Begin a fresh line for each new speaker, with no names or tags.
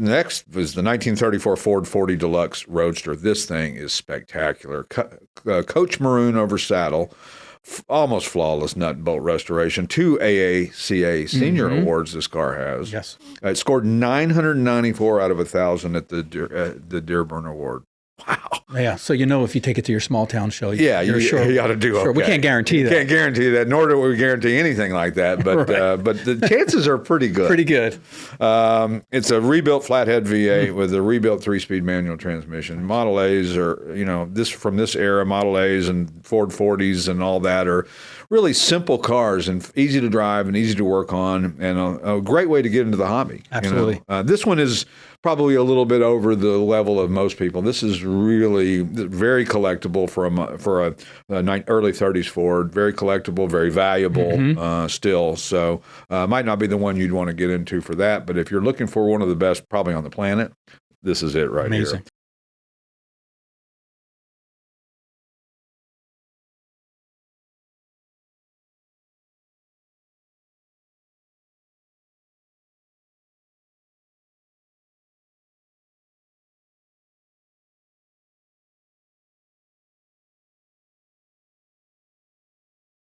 Next was the 1934 Ford 40 Deluxe Roadster. This thing is spectacular. Coach Maroon over saddle, almost flawless nut and bolt restoration. 2 AACA Senior awards this car has.
Yes.
It scored 994 out of 1,000 at the Dearborn Award. Wow.
Yeah. So, if you take it to your small town show,
you ought to do okay.
We can't guarantee that.
Can't guarantee that, nor do we guarantee anything like that. But
Right.
But the chances are pretty good.
Pretty good.
It's a rebuilt flathead V8 with a rebuilt 3-speed manual transmission. Model A's are, from this era, Model A's and Ford 40s and all that are really simple cars and easy to drive and easy to work on, and a great way to get into the hobby.
Absolutely.
This one is probably a little bit over the level of most people. This is really very collectible for a early 30s Ford. Very collectible, very valuable still. So might not be the one you'd want to get into for that, but if you're looking for one of the best probably on the planet, this is it right here.